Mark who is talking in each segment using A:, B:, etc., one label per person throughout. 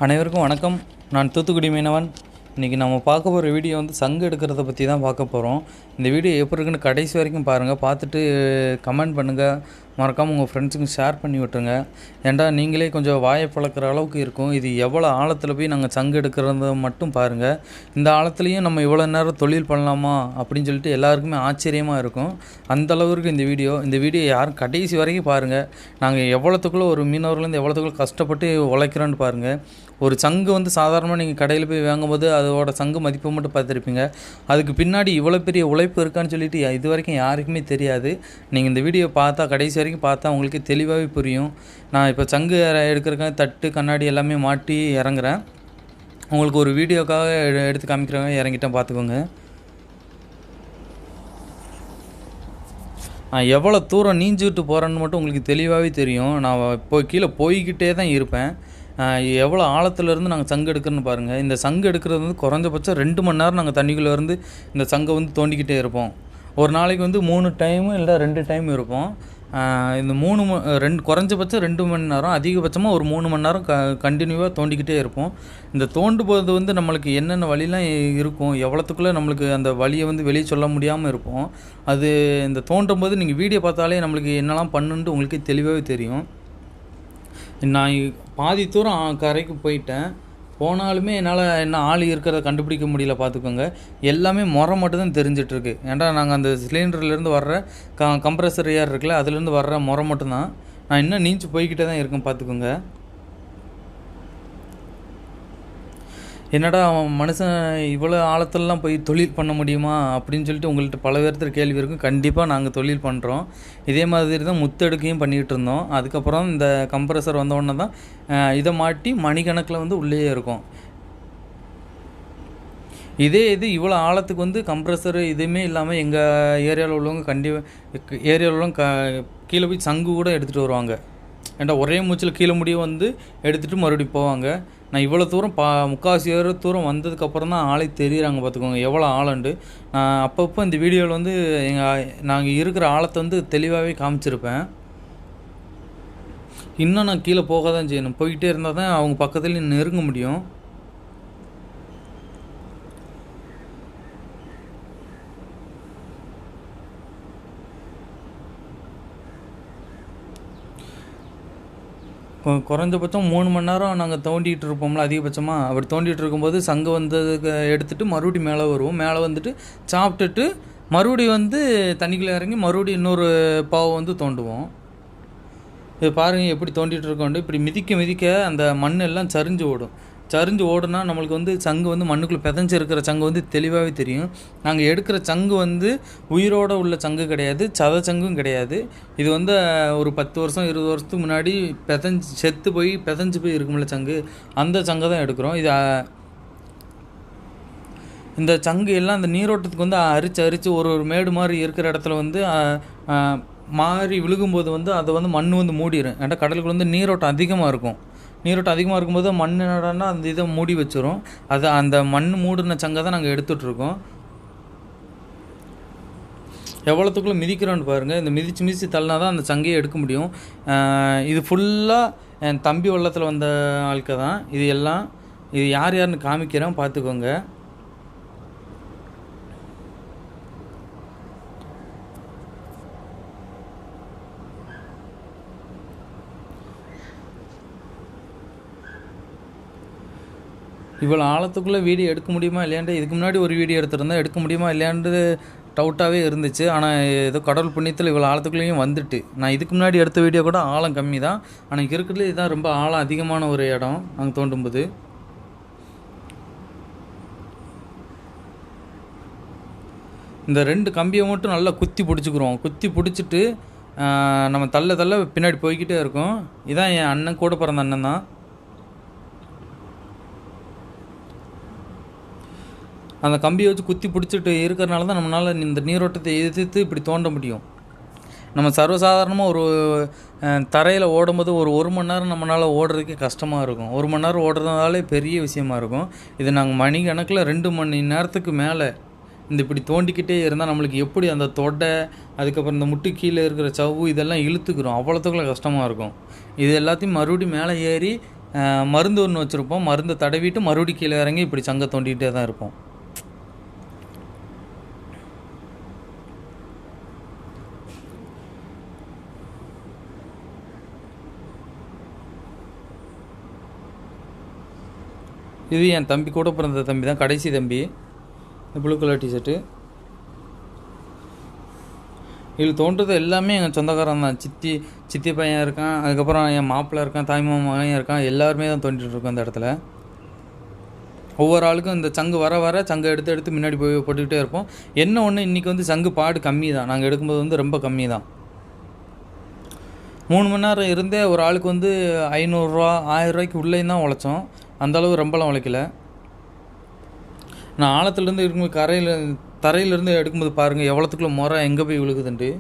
A: அனைவருக்கும் வணக்கம். நான் தூத்துக்குடி மீனவன். இன்றைக்கி நம்ம பார்க்க போகிற வீடியோ வந்து சங்கு எடுக்கிறத பற்றி தான் பார்க்க போகிறோம். இந்த வீடியோ எப்படி இருக்குன்னு கடைசி வரைக்கும் பாருங்கள். பார்த்துட்டு கமெண்ட் பண்ணுங்கள். மறக்காமல் உங்கள் ஃப்ரெண்ட்ஸுக்கு ஷேர் பண்ணி விட்டுருங்க. ஏன்டா நீங்களே கொஞ்சம் வாயை பழக்கிற அளவுக்கு இருக்கும். இது எவ்வளோ ஆழத்தில் போய் நாங்கள் சங்கு எடுக்கிறத மட்டும் பாருங்கள். இந்த ஆழத்துலேயும் நம்ம இவ்வளோ நேரம் தொழில் பண்ணலாமா அப்படின்னு சொல்லிட்டு எல்லாருக்குமே ஆச்சரியமாக இருக்கும். அந்தளவுக்கு இந்த வீடியோ யாரும் கடைசி வரைக்கும் பாருங்கள். நாங்கள் எவ்வளோத்துக்குள்ளே ஒரு மீனவர்கள்லேருந்து எவ்வளோத்துக்குள்ளே கஷ்டப்பட்டு உழைக்கிறோன்னு பாருங்கள். ஒரு சங்கு வந்து சாதாரணமாக நீங்கள் கடையில் போய் வாங்கும்போது அதோட சங்கு மதிப்பை மட்டும் பார்த்துருப்பீங்க. அதுக்கு பின்னாடி இவ்வளோ பெரிய உழைப்பு இருக்கான்னு சொல்லிட்டு இது வரைக்கும் யாருக்குமே தெரியாது. நீங்கள் இந்த வீடியோ பார்த்தா கடைசி வரைக்கும் பார்த்தா உங்களுக்கு தெளிவாகவே புரியும். நான் இப்போ சங்கு எடுக்கிறக்காக தட்டு கண்ணாடி எல்லாமே மாட்டி இறங்குறேன். உங்களுக்கு ஒரு வீடியோக்காக எடுத்து காமிக்கிறவங்க இறங்கிட்டேன், பார்த்துக்கோங்க. நான் எவ்வளோ தூரம் நீஞ்சிக்கிட்டு போகிறேன்னு மட்டும் உங்களுக்கு தெளிவாகவே தெரியும். நான் இப்போ கீழே போய்கிட்டே தான் இருப்பேன். எவ்வளோ ஆழத்துலேருந்து நாங்கள் சங்கு எடுக்கிறோன்னு பாருங்கள். இந்த சங்கு எடுக்கிறது வந்து குறைஞ்சபட்சம் 2 மணி நேரம் நாங்கள் தண்ணிக்குள்ளே இருந்து இந்த சங்கை வந்து தோண்டிக்கிட்டே இருப்போம். ஒரு நாளைக்கு வந்து 3 டைமு இல்லை 2 டைம் இருப்போம். இந்த 2 குறைஞ்சபட்சம் 2 மணி நேரம், அதிகபட்சமாக ஒரு 3 மணி நேரம் கண்டினியூவாக தோண்டிக்கிட்டே இருப்போம். இந்த தோண்டும்போது வந்து நம்மளுக்கு என்னென்ன வழிலாம் இருக்கும், எவ்வளோத்துக்குள்ளே நம்மளுக்கு அந்த வழியை வந்து வெளியே சொல்ல முடியாமல் இருப்போம். அது இந்த தோண்டும் போது நீங்கள் வீடியோ பார்த்தாலே நம்மளுக்கு என்னெல்லாம் பண்ணுன்ட்டு உங்களுக்கு தெளிவாகவே தெரியும். நான் பாதி தூரம் கரைக்கு போயிட்டேன். போனாலுமே என்னால் என்ன ஆள் இருக்கிறத கண்டுபிடிக்க முடியல, பார்த்துக்கோங்க. எல்லாமே முறை மட்டும்தான் தெரிஞ்சிட்ருக்கு. ஏன்டா நாங்கள் அந்த சிலிண்டர்லேருந்து வர்ற கம்ப்ரஸர் ஏர் இருக்குல்ல, அதுலேருந்து வர்ற முறை மட்டும்தான். நான் இன்னும் நீஞ்சி போய்கிட்டே தான் இருக்கேன், பார்த்துக்கோங்க. என்னடா அவன் மனுஷன் இவ்வளோ ஆழத்துலலாம் போய் தொழில் பண்ண முடியுமா அப்படின்னு சொல்லிட்டு உங்கள்கிட்ட பல பேர்த்து கேள்வி இருக்கும். கண்டிப்பாக நாங்கள் தொழில் பண்ணுறோம். இதே மாதிரி தான் முத்தெடுக்கையும் பண்ணிகிட்டு இருந்தோம். அதுக்கப்புறம் இந்த கம்ப்ரஸர் வந்தோடனே தான் இதை மாட்டி மணிக்கணக்கில் வந்து உள்ளேயே இருக்கும். இது இவ்வளோ ஆழத்துக்கு வந்து கம்ப்ரஸரு இதுவுமே இல்லாமல் எங்கள் ஏரியாவில் உள்ளவங்க ஏரியாவில் உள்ளவங்க கீழே போய் சங்கு கூட எடுத்துகிட்டு வருவாங்க. ஏன்டா ஒரே மூச்சில் கீழே முடிய வந்து எடுத்துகிட்டு மறுபடியும் போவாங்க. நான் இவ்வளோ தூரம் முக்கால்வாசி தூரம் வந்ததுக்கப்புறம் தான் ஆளே தெரியுறாங்க, பார்த்துக்கோங்க எவ்வளோ ஆழண்டு. அப்பப்போ இந்த வீடியோவில் வந்து நாங்கள் இருக்கிற ஆழத்தை வந்து தெளிவாகவே காமிச்சிருப்பேன். இன்னும் நான் கீழே போக தான் செய்யணும். போய்கிட்டே இருந்தால் தான் அவங்க பக்கத்தில் நெருங்க முடியும். குறைஞ்சபட்சம் 3 மணி நேரம் நாங்கள் தோண்டிகிட்டு இருப்போம்ல, அதிகபட்சமாக. அப்படி தோண்டிகிட்டு இருக்கும்போது சங்கு வந்ததுக்கு எடுத்துகிட்டு மறுபடியும் மேலே வருவோம். மேலே வந்துட்டு சாப்பிட்டுட்டு மறுபடியும் வந்து தண்ணிக்குள்ளே இறங்கி மறுபடியும் இன்னொரு பாவை வந்து தோண்டுவோம். இது பாருங்கள் எப்படி தோண்டிகிட்டு இருக்கோண்டு. இப்படி மிதிக்க அந்த மண் எல்லாம் சரிஞ்சு ஓடுனா நம்மளுக்கு வந்து சங்கு வந்து மண்ணுக்குள்ளே பிதஞ்சிருக்கிற சங்கு வந்து தெளிவாகவே தெரியும். நாங்கள் எடுக்கிற சங்கு வந்து உயிரோடு உள்ள சங்கு கிடையாது, சங்கும் கிடையாது. இது வந்து ஒரு 10 வருஷம் 20 வருஷத்துக்கு முன்னாடி செத்து போய் பிதஞ்சு போய் இருக்கும்ல சங்கு, அந்த சங்கை தான் எடுக்கிறோம். இந்த சங்கு எல்லாம் அந்த நீரோட்டத்துக்கு வந்து அரிச்சு ஒரு மேடு மாதிரி இருக்கிற இடத்துல வந்து மாறி விழுகும்போது வந்து அதை வந்து மண் வந்து மூடிடும். ஏன்னா கடலுக்கு வந்து நீரோட்டம் அதிகமாக இருக்கும்போது மண் என்னடான்னா அந்த இதை மூடி வச்சிரும். அதை அந்த மண் மூடின சங்கை தான் நாங்கள் எடுத்துகிட்ருக்கோம். எவ்வளோத்துக்குள்ளே மிதிக்கிறோன்னு பாருங்கள். இந்த மிதித்து தள்ளினா தான் அந்த சங்கையை எடுக்க முடியும். இது ஃபுல்லாக என் தம்பி வெள்ளத்தில் வந்த ஆட்கள் தான். இது யாருன்னு காமிக்கிறேன், பார்த்துக்கோங்க. இவ்வளோ ஆழத்துக்குள்ளே வீடியோ எடுக்க முடியுமா இல்லையாண்டு இதுக்கு முன்னாடி ஒரு வீடியோ எடுத்துருந்தேன். எடுக்க முடியுமா இல்லையாண்டு டவுட்டாகவே இருந்துச்சு. ஆனால் ஏதோ கடவுள் புண்ணியத்தில் இவ்வளோ ஆழத்துக்குள்ளேயும் வந்துட்டு. நான் இதுக்கு முன்னாடி எடுத்த வீடியோ கூட ஆழம் கம்மி தான். ஆனால் இருக்கிறதுல இதுதான் ரொம்ப ஆழம் அதிகமான ஒரு இடம் நாங்கள் தோண்டும்போது. இந்த 2 கம்பியை மட்டும் நல்லா குத்தி பிடிச்சிட்டு நம்ம தள்ள பின்னாடி போய்கிட்டே இருக்கோம். இதான் என் அண்ணன், கூட பிறந்த அண்ணன் தான். அந்த கம்பியை வச்சு குத்தி பிடிச்சிட்டு இருக்கிறனால தான் நம்மளால் இந்த நீரோட்டத்தை எதிர்த்து இப்படி தோண்ட முடியும். நம்ம சர்வசாதாரணமாக ஒரு தரையில் ஓடும்போது ஒரு மணி நேரம் நம்மளால் ஓடுறதுக்கே கஷ்டமாக இருக்கும். 1 மணி நேரம் ஓடுறதுனாலே பெரிய விஷயமா இருக்கும். இது நாங்கள் மணிக்கணக்கில் 2 மணி நேரத்துக்கு மேலே இப்படி தோண்டிக்கிட்டே இருந்தால் நம்மளுக்கு எப்படி அந்த தொடை, அதுக்கப்புறம் இந்த முட்டு கீழே இருக்கிற சவ்வு இதெல்லாம் இழுத்துக்கிறோம். அவ்வளோத்துக்குள்ள கஷ்டமாக இருக்கும். இது எல்லாத்தையும் மறுபடியும் மேலே ஏறி மருந்து ஒன்று வச்சுருப்போம். மருந்தை தடவிட்டு மறுபடியும் கீழே இறங்கி இப்படி சங்கை தோண்டிகிட்டே தான் இருப்போம். இது என் தம்பி, கூட பிறந்த தம்பி தான், கடைசி தம்பி. Blue colour t-shirt. இதில் தோன்றது எல்லாமே எங்கள் சொந்தக்காரன் தான். சித்தி பையன் இருக்கான், அதுக்கப்புறம் என் மாப்பிள்ளை இருக்கான், தாய்மாமா மகன் இருக்கான், எல்லாருமே தான் தோண்டிகிட்ருக்கோம் இந்த இடத்துல. ஒவ்வொரு ஆளுக்கும் இந்த சங்கு வர வர சங்கை எடுத்து முன்னாடி போய் போட்டுக்கிட்டே இருப்போம். என்ன ஒன்று, இன்றைக்கி வந்து சங்கு பாடு கம்மி தான். நாங்கள் எடுக்கும்போது வந்து ரொம்ப கம்மி தான். 3 மணி நேரம் இருந்தே ஒரு ஆளுக்கு வந்து 500 1000 உள்ளேயும் தான் உழைச்சோம். அந்தளவு ரொம்பலாம் உழைக்கல. நான் ஆழத்துலேருந்து இருக்கும்போது தரையிலேருந்து எடுக்கும்போது பாருங்கள் எவ்வளோத்துக்குள்ள முறை எங்கே போய் விழுகுதுன்ட்டு.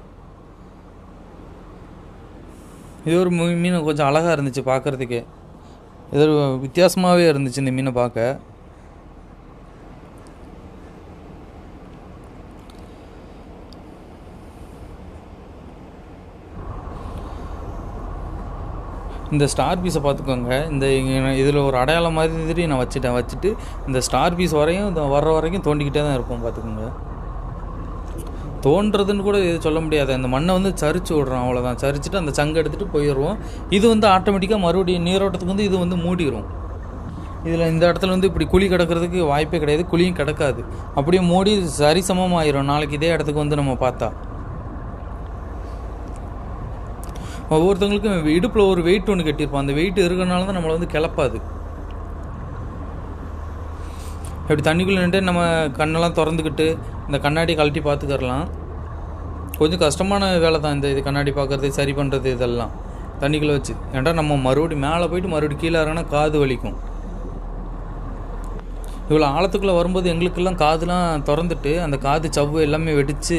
A: இது ஒரு மீன் கொஞ்சம் அழகாக இருந்துச்சு பார்க்குறதுக்கே. இது வித்தியாசமாகவே இருந்துச்சு இந்த மீனை பார்க்க. இந்த ஸ்டார் பீஸை பார்த்துக்கோங்க. இதில் ஒரு அடையாளம் மாதிரி நான் வச்சுட்டு இந்த ஸ்டார் பீஸ் வர்ற வரைக்கும் தோண்டிக்கிட்டே தான் இருப்போம். பார்த்துக்கோங்க. தோன்றதுன்னு கூட இது சொல்ல முடியாது. அந்த மண்ணை வந்து சரிச்சு விட்றோம், அவ்வளோதான். சரிச்சுட்டு அந்த சங்கை எடுத்துகிட்டு போயிடுவோம். இது வந்து ஆட்டோமேட்டிக்காக மறுபடியும் நீரோட்டத்துக்கு வந்து இது வந்து மூடிடும். இதில் இந்த இடத்துல வந்து இப்படி குழி கிடக்கிறதுக்கு வாய்ப்பே கிடையாது. குழியும் கிடக்காது. அப்படியே மூடி சரிசமமாயிரும் நாளைக்கு இதே இடத்துக்கு வந்து நம்ம பார்த்தா. ஒவ்வொருத்தவங்களுக்கும் இடுப்பில் ஒரு வெயிட் ஒன்று கட்டியிருப்போம். அந்த வெயிட் இருக்கிறனால தான் நம்மளை வந்து கிளப்பாது. இப்படி தண்ணிக்குள்ளே நின்று நம்ம கண்ணெல்லாம் திறந்துக்கிட்டு இந்த கண்ணாடியை கழட்டி பார்த்துக்கறலாம். கொஞ்சம் கஷ்டமான வேலை தான் இது கண்ணாடி பார்க்குறது, சரி பண்ணுறது, இதெல்லாம் தண்ணிக்குள்ளே வச்சு. ஏன்டா நம்ம மறுபடியும் மேலே போயிட்டு மறுபடியும் கீழே இறங்கினா காது வலிக்கும். இவ்வளோ ஆழத்துக்குள்ளே வரும்போது எங்களுக்கெல்லாம் காதுலாம் திறந்துட்டு அந்த காது சவ்வு எல்லாமே வெடித்து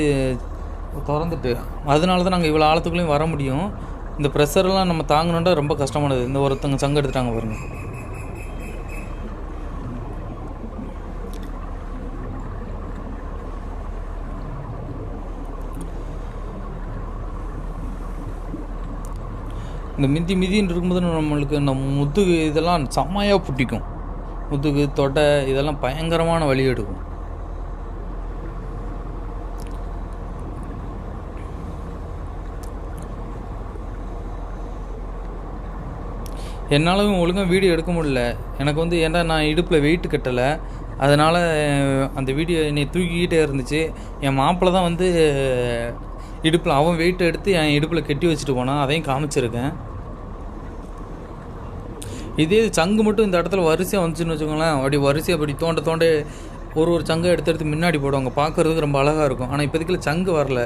A: திறந்துட்டு, அதனால தான் நாங்கள் இவ்வளோ ஆழத்துக்குள்ளேயும் வர முடியும். இந்த ப்ரெஷர்லாம் நம்ம தாங்கணுன்னா ரொம்ப கஷ்டமானது. இந்த ஒருத்தங்க சங்கு எடுத்துட்டாங்க பாருங்கள். இந்த மிதின்னு இருக்கும்போது நம்மளுக்கு நம்ம முதுகு இதெல்லாம் செம்மையாக பிடிக்கும். முதுகு தொடை இதெல்லாம் பயங்கரமான வலி எடுக்கும். என்னாலும் ஒழுங்காக வீடியோ எடுக்க முடியல. எனக்கு வந்து ஏன்டா நான் இடுப்பில் வெயிட்டு கட்டலை, அதனால் அந்த வீடியோ என்னை தூக்கிக்கிட்டே இருந்துச்சு. என் மாப்பிள்ளை தான் வந்து இடுப்பில் அவன் வெயிட்டை எடுத்து என் இடுப்பில் கட்டி வச்சுட்டு போனான். அதையும் காமிச்சிருக்கேன். இதே சங்கு மட்டும் இந்த இடத்துல வரிசையாக வந்துச்சுன்னு வச்சுக்கோங்களேன். அப்படி வரிசையாக அப்படி தோண்ட ஒரு சங்கை எடுத்து முன்னாடி போடுவாங்க. பார்க்குறதுக்கு ரொம்ப அழகாக இருக்கும். ஆனால் இப்போதைக்கு சங்கு வரல.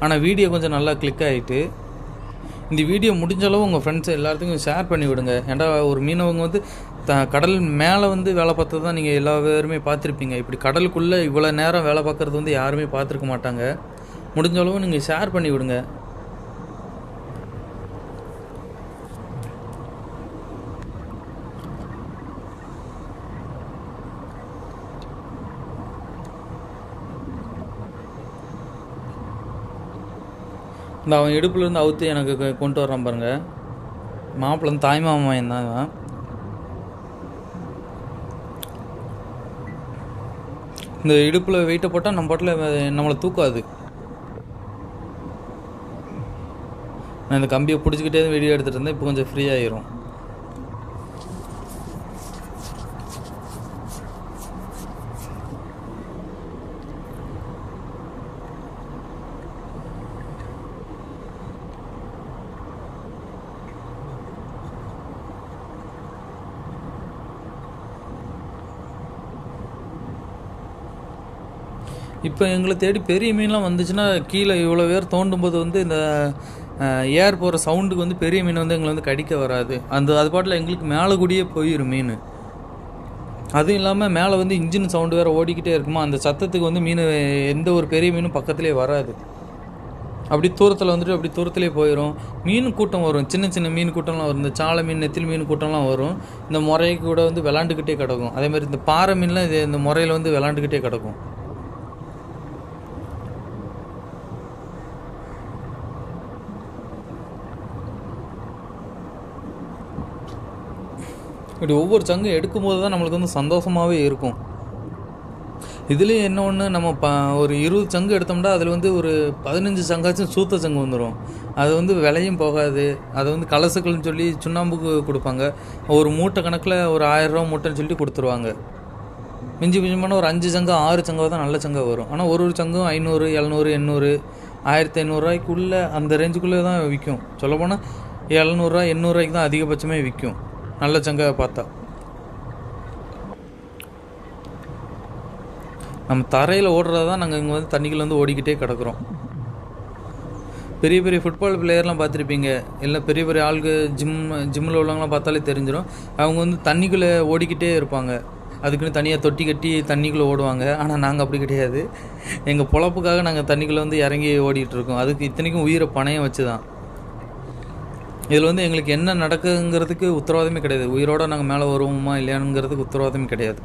A: ஆனால் வீடியோ கொஞ்சம் நல்லா கிளிக் ஆகிட்டு. இந்த வீடியோ முடிஞ்ச அளவு உங்கள் ஃப்ரெண்ட்ஸ் எல்லாத்துக்கும் ஷேர் பண்ணி விடுங்க. ஏன்டா ஒரு மீனவங்க வந்து கடல் மேலே வந்து வேலை பார்த்தது தான் நீங்கள் எல்லா பேருமே பார்த்துருப்பீங்க. இப்படி கடலுக்குள்ளே இவ்வளோ நேரம் வேலை பார்க்குறது வந்து யாருமே பார்த்துருக்க மாட்டாங்க. முடிஞ்ச அளவு நீங்கள் ஷேர் பண்ணி விடுங்க. இந்த அவன் இடுப்புலேருந்து அவுத்து எனக்கு கொண்டு வர்றான் பாருங்கள். மாப்பிள்ளை வந்து தாய்மாமன் தான். இந்த இடுப்பில் வெயிட்டை போட்டால் நம்ம பாட்டில் நம்மளை தூக்காது. நான் இந்த கம்பியை பிடிச்சிக்கிட்டே வீடியோ எடுத்துகிட்டு இருந்தேன். இப்போ கொஞ்சம் ஃப்ரீ ஆகிரும். இப்போ எங்களை தேடி பெரிய மீன்லாம் வந்துச்சுன்னா கீழே இவ்வளோ பேர் தோண்டும்போது வந்து இந்த ஏர் போகிற சவுண்டுக்கு வந்து பெரிய மீன் வந்து எங்களை வந்து கடிக்க வராது. அது பாட்டில் எங்களுக்கு மேலே கூடியே போயிடும் மீன். அதுவும் இல்லாமல் மேலே வந்து இன்ஜின் சவுண்டு வேறு ஓடிக்கிட்டே இருக்குமா, அந்த சத்தத்துக்கு வந்து மீன் எந்த ஒரு பெரிய மீனும் பக்கத்துலேயே வராது. அப்படி தூரத்தில் வந்துட்டு அப்படி தூரத்துலேயே போயிடும். மீன் கூட்டம் வரும், சின்ன சின்ன மீன் கூட்டம்லாம் வரும். இந்த சாலை மீன், நெத்தில் மீன் கூட்டம்லாம் வரும். இந்த முறைக்கு கூட வந்து விளாண்டுக்கிட்டே கிடக்கும். அதேமாதிரி இந்த பாறை மீன்லாம் இந்த முறையில் வந்து விளாண்டுக்கிட்டே கிடக்கும். இப்படி ஒவ்வொரு சங்கு எடுக்கும்போது தான் நம்மளுக்கு வந்து சந்தோஷமாகவே இருக்கும். இதுலேயும் என்ன ஒன்று, நம்ம ஒரு 20 சங்கு எடுத்தோம்னா அதில் வந்து ஒரு 15 சங்காச்சும் சூத்த சங்கு வந்துடும். அது வந்து விலையும் போகாது. அது வந்து கலசுக்கள்னு சொல்லி சுண்ணாம்புக்கு கொடுப்பாங்க. ஒரு மூட்டை கணக்கில் ஒரு 1000 ரூபா மூட்டைன்னு சொல்லி கொடுத்துருவாங்க. மிஞ்சி மிஞ்சிமான ஒரு 5 சங்கம் 6 சங்கம் தான் நல்ல சங்கம் வரும். ஆனால் ஒரு சங்கம் 500, 700, 800, 1500 அந்த ரேஞ்சுக்குள்ளே தான் விற்கும். சொல்லப்போனால் 700, 800 தான் அதிகபட்சமே விற்கும் நல்ல சங்காக பார்த்தா. நம்ம தரையில் ஓடுறது தான் நாங்கள் இங்கே வந்து தண்ணிக்குள்ளே வந்து ஓடிக்கிட்டே கிடக்குறோம். பெரிய பெரிய ஃபுட்பால் பிளேயர்லாம் பார்த்துருப்பீங்க, இல்லை பெரிய பெரிய ஆளுக்கு ஜிம்மில் உள்ளவங்களாம் பார்த்தாலே தெரிஞ்சிடும். அவங்க வந்து தண்ணிக்குள்ளே ஓடிக்கிட்டே இருப்பாங்க. அதுக்குன்னு தனியாக தொட்டி கட்டி தண்ணிக்குள்ளே ஓடுவாங்க. ஆனால் நாங்கள் அப்படி கிடையாது. எங்கள் பொழப்புக்காக நாங்கள் தண்ணிக்குள்ளே வந்து இறங்கி ஓடிட்டுருக்கோம். அதுக்கு இத்தனைக்கும் உயிரை பணையம் வச்சு தான். இதில் வந்து எங்களுக்கு என்ன நடக்குங்கிறதுக்கு உத்தரவாதமே கிடையாது. உயிரோடு நாங்கள் மேலே வருவோமா இல்லையானுங்கிறதுக்கு உத்தரவாதமே கிடையாது.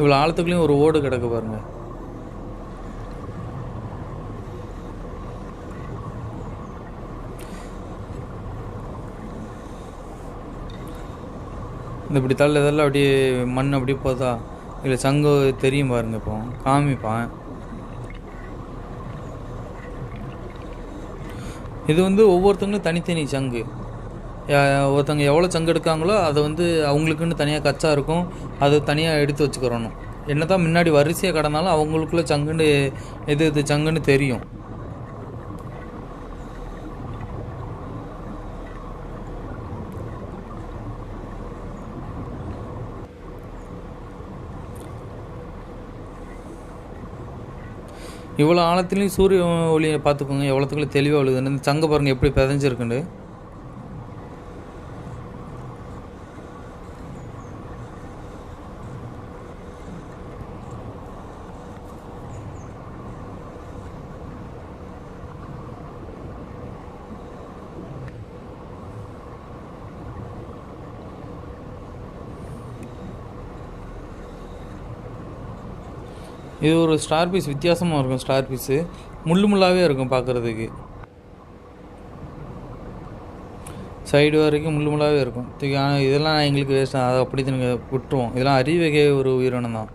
A: இவ்வளோ ஆழத்துக்குள்ளேயும் ஒரு ஓடு கிடக்கு பாருங்கள். இந்த இப்படி தள்ள இதெல்லாம் அப்படியே மண் அப்படியே போதா, இல்லை சங்கு தெரியும் பாருங்க. இப்போ காமிப்பான். இது வந்து ஒவ்வொருத்தவங்களும் தனித்தனி சங்கு. ஒருத்தவங்க எவ்வளோ சங்கு எடுக்காங்களோ அதை வந்து அவங்களுக்குன்னு தனியாக கச்சா இருக்கும். அதை தனியாக எடுத்து வச்சுக்கிறணும். என்ன தான் முன்னாடி வரிசையாக கடந்தாலும் அவங்களுக்குள்ளே சங்குன்னு எது சங்குன்னு தெரியும். இவ்வளோ ஆழத்துலேயும் சூரிய ஒளியை பார்த்துக்கோங்க, எவ்வளோத்துக்குள்ள தெளிவாக விழுதுன்னு. இந்த சங்கை பாருங்கள் எப்படி பிதஞ்சிருக்குண்டு. இது ஒரு ஸ்டார் பீஸ், வித்தியாசமாக இருக்கும். ஸ்டார் பீஸு முள்ளாகவே இருக்கும் பார்க்குறதுக்கு. சைடு வரைக்கும் முள்ளாகவே இருக்கும். ஆனால் இதெல்லாம் எங்களுக்கு வேஸ்ட், அதை அப்படி நீங்கள் விட்டுருவோம். இதெல்லாம் அறிவகை ஒரு உயிரினம் தான்.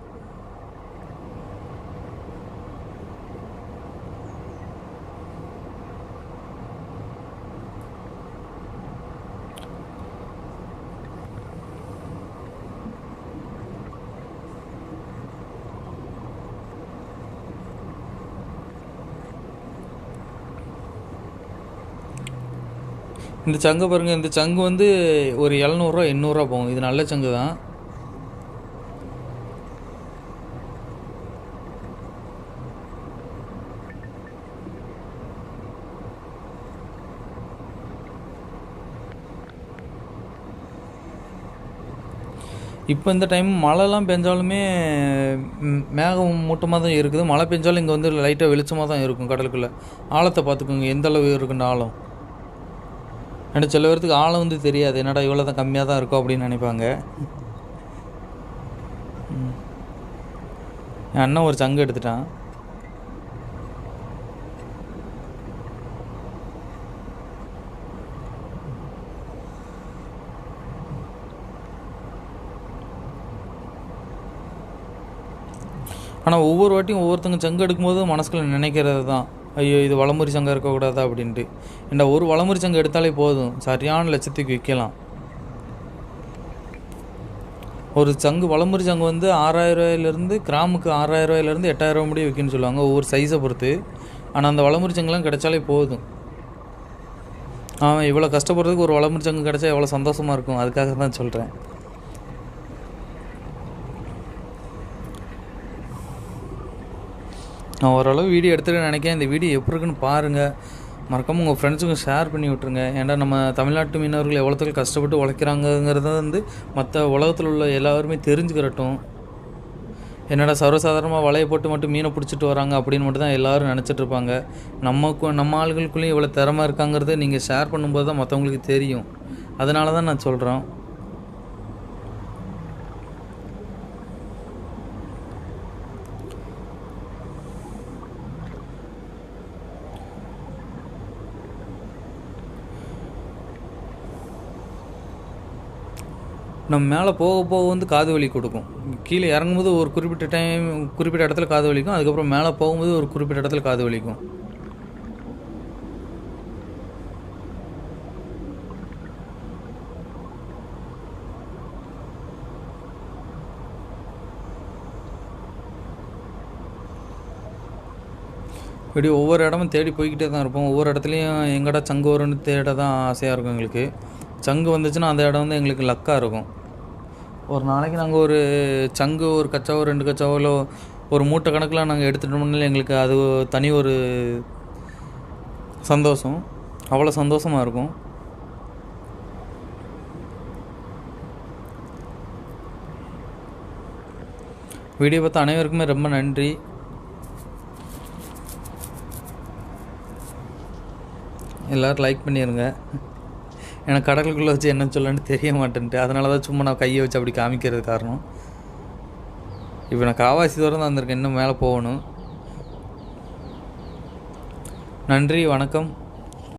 A: இந்த சங்கு பாருங்கள். இந்த சங்கு வந்து ஒரு 700 800 போகும். இது நல்ல சங்கு தான். இப்போ இந்த டைம் மழைலாம் பெஞ்சாலுமே மேகம் மூட்டமாக தான் இருக்குது. மழை பெஞ்சாலும் இங்கே வந்து லைட்டாக வெளிச்சமாக தான் இருக்கும். கடலுக்குள்ளே ஆழத்தை பார்த்துக்கோங்க எந்த அளவு இருக்குன்னு ஆழம். ஏன்னா சில பேர்த்துக்கு ஆழம் வந்து தெரியாது. என்னடா இவ்வளோ தான் கம்மியாக தான் இருக்கும் அப்படின்னு நினைப்பாங்க. என் அண்ணன் ஒரு சங்கு எடுத்துட்டான். ஆனால் ஒவ்வொரு வாட்டியும் ஒவ்வொருத்தங்க சங்கு எடுக்கும்போது மனசுக்குள்ள நினைக்கிறது தான், ஐயோ இது வளமுறி சங்கம் இருக்கக்கூடாதா அப்படின்ட்டு. ஏன்னா ஒரு வளமுறி சங்கம் எடுத்தாலே போதும், சரியான லட்சத்துக்கு விற்கலாம். ஒரு சங்கு வளமுறி சங்கு வந்து 6000 ரூபாயிலேருந்து கிராமுக்கு 6000 ரூபாயிலேருந்து 8000 ரூபா முடிய விற்குன்னு சொல்லுவாங்க, ஒவ்வொரு சைஸை பொறுத்து. ஆனால் அந்த வளமுறி சங்குலாம் கிடைச்சாலே போதும். அவன் இவ்வளோ கஷ்டப்படுறதுக்கு ஒரு வளமுறி சங்கு கிடைச்சா எவ்வளோ சந்தோஷமாக இருக்கும். அதுக்காக தான் சொல்கிறேன். நான் ஓரளவு வீடியோ எடுத்துகிட்டு நினைக்கிறேன். இந்த வீடியோ எப்படி இருக்குன்னு பாருங்கள். மறக்காமல் உங்கள் ஃப்ரெண்ட்ஸுக்கும் ஷேர் பண்ணி விட்ருங்க. ஏன்னா நம்ம தமிழ்நாட்டு மீனவர்கள் எவ்வளோத்துக்கு கஷ்டப்பட்டு உழைக்கிறாங்கங்கிறத வந்து மற்ற உலகத்தில் உள்ள எல்லாருமே தெரிஞ்சுக்கிறட்டும். என்னடா சர்வசாதாரணமாக வலையை போட்டு மட்டும் மீனை பிடிச்சிட்டு வராங்க அப்படின்னு மட்டும் தான் எல்லோரும் நினச்சிட்ருப்பாங்க. நம்ம ஆளுகளுக்குள்ளேயும் இவ்வளோ திறமை இருக்காங்கிறத நீங்கள் ஷேர் பண்ணும்போது தான் மற்றவங்களுக்கு தெரியும். அதனால தான் நான் சொல்கிறேன். நம்ம மேலே போக போக வந்து காது வலி கொடுக்கும். கீழே இறங்கும்போது ஒரு குறிப்பிட்ட இடத்துல காது வலிக்கும். அதுக்கப்புறம் மேலே போகும்போது ஒரு குறிப்பிட்ட இடத்துல காது வலிக்கும். இப்படி ஒவ்வொரு இடமும் தேடி போய்கிட்டே தான் இருப்போம். ஒவ்வொரு இடத்துலையும் எங்கடா சங்கு வரும்னு தேட தான் ஆசையாக இருக்கும் எங்களுக்கு. சங்கு வந்துச்சுன்னா அந்த இடம் வந்து எங்களுக்கு லக்காக இருக்கும். ஒரு நாளைக்கு நாங்கள் ஒரு சங்கு, ஒரு கச்சாவோ 2 கச்சாவோ ஒரு மூட்டை கணக்கில் நாங்கள் எடுத்துட்டோம்னால எங்களுக்கு அது தனி ஒரு சந்தோஷம். அவ்வளோ சந்தோஷமாக இருக்கும். வீடியோ பார்த்த அனைவருக்குமே ரொம்ப நன்றி. எல்லோரும் லைக் பண்ணிடுங்க. எனக்கு கடலுக்குள்ளே வச்சு என்ன சொல்லணுன்னு தெரிய மாட்டேன்ட்டு, அதனால தான் சும்மா நான் கையை வச்சு அப்படி காமிக்கிறது காரணம். இப்போ நான் காவாசி தூரம் தான் வந்திருக்கேன், இன்னும் மேலே போகணும். நன்றி, வணக்கம்.